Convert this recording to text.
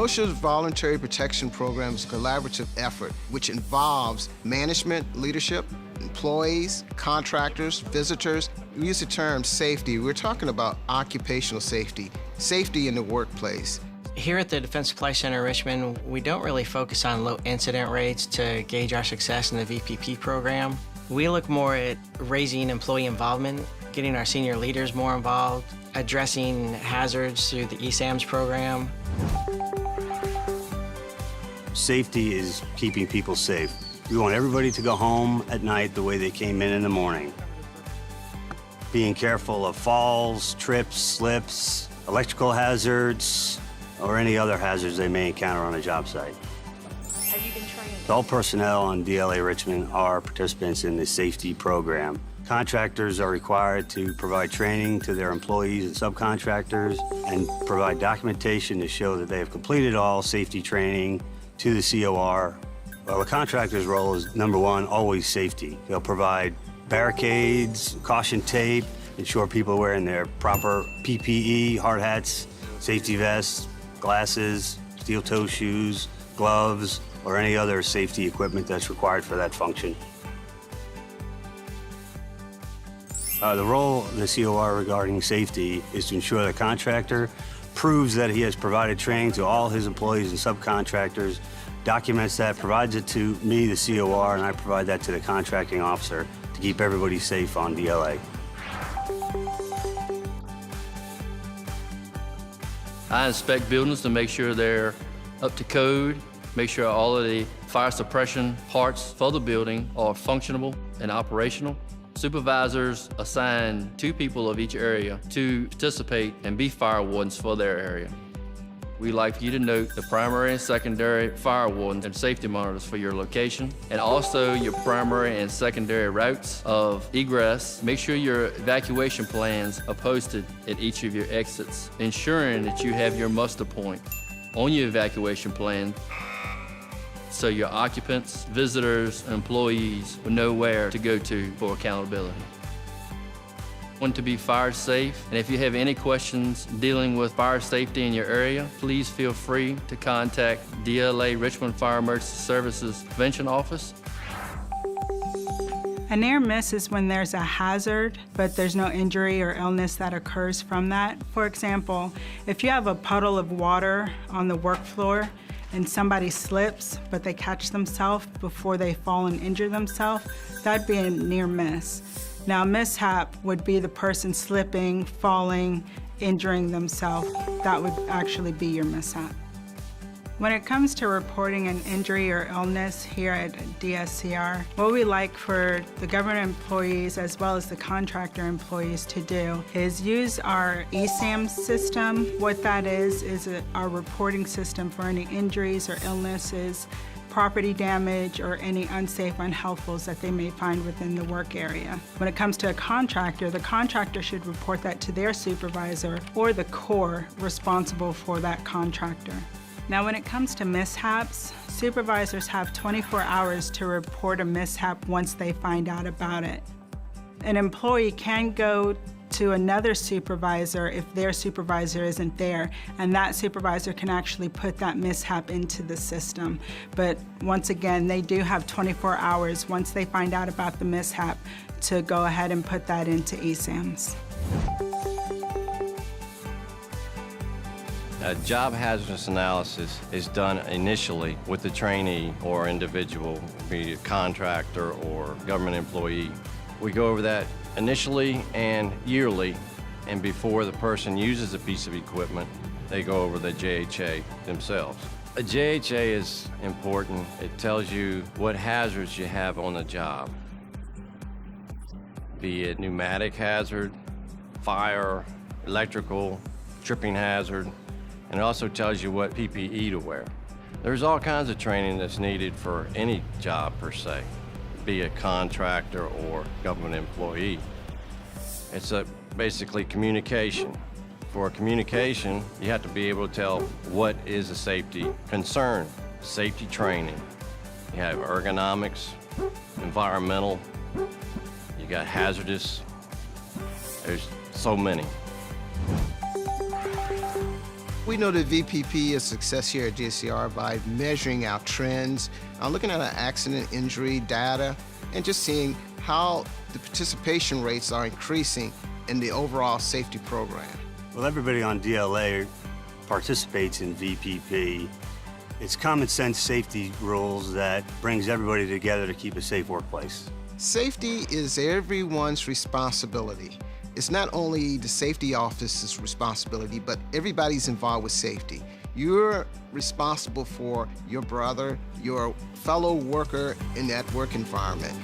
OSHA's Voluntary Protection Program is a collaborative effort which involves management, leadership, employees, contractors, visitors. We use the term safety. We're talking about occupational safety, safety in the workplace. Here at the Defense Supply Center Richmond, we don't really focus on low incident rates to gauge our success in the VPP program. We look more at raising employee involvement, getting our senior leaders more involved, addressing hazards through the ESAMS program. Safety is keeping people safe. We want everybody to go home at night the way they came in the morning. Being careful of falls, trips, slips, electrical hazards, or any other hazards they may encounter on a job site. Have you been trained? All personnel on DLA Richmond are participants in the safety program. Contractors are required to provide training to their employees and subcontractors and provide documentation to show that they have completed all safety training to the COR. Well, the contractor's role is, number one, always safety. They'll provide barricades, caution tape, ensure people are wearing their proper PPE, hard hats, safety vests, glasses, steel-toe shoes, gloves, or any other safety equipment that's required for that function. The role of the COR regarding safety is to ensure the contractor proves that he has provided training to all his employees and subcontractors, documents that, provides it to me, the COR, and I provide that to the contracting officer to keep everybody safe on DLA. I inspect buildings to make sure they're up to code, make sure all of the fire suppression parts for the building are functional and operational. Supervisors assign 2 people of each area to participate and be fire wardens for their area. We like for you to note the primary and secondary fire wardens and safety monitors for your location, and also your primary and secondary routes of egress. Make sure your evacuation plans are posted at each of your exits, ensuring that you have your muster point on your evacuation plan so your occupants, visitors, and employees will know where to go to for accountability. Want to be fire safe, and if you have any questions dealing with fire safety in your area, please feel free to contact DLA Richmond Fire Emergency Services Prevention Office. A near miss is when there's a hazard, but there's no injury or illness that occurs from that. For example, if you have a puddle of water on the work floor and somebody slips, but they catch themselves before they fall and injure themselves, that'd be a near miss. Now, a mishap would be the person slipping, falling, injuring themselves. That would actually be your mishap. When it comes to reporting an injury or illness here at DSCR, what we like for the government employees as well as the contractor employees to do is use our Esam system. What that is our reporting system for any injuries or illnesses, property damage, or any unsafe unhealthfuls that they may find within the work area. When it comes to a contractor, the contractor should report that to their supervisor or the core responsible for that contractor. Now, when it comes to mishaps, supervisors have 24 hours to report a mishap once they find out about it. An employee can go to another supervisor if their supervisor isn't there, and that supervisor can actually put that mishap into the system. But once again, they do have 24 hours once they find out about the mishap to go ahead and put that into ESAMS. A job hazardness analysis is done initially with the trainee or individual, be it a contractor or government employee. We go over that initially and yearly, and before the person uses a piece of equipment, they go over the JHA themselves. A JHA is important. It tells you what hazards you have on the job, be it pneumatic hazard, fire, electrical, tripping hazard, and it also tells you what PPE to wear. There's all kinds of training that's needed for any job per se, be a contractor or government employee. It's basically communication. For communication, you have to be able to tell what is a safety concern, safety training. You have ergonomics, environmental, you got hazardous. There's so many. We know that VPP is a success here at GCR by measuring our trends, looking at our accident injury data, and just seeing how the participation rates are increasing in the overall safety program. Well, everybody on DLA participates in VPP. It's common sense safety rules that brings everybody together to keep a safe workplace. Safety is everyone's responsibility. It's not only the safety office's responsibility, but everybody's involved with safety. You're responsible for your brother, your fellow worker in that work environment.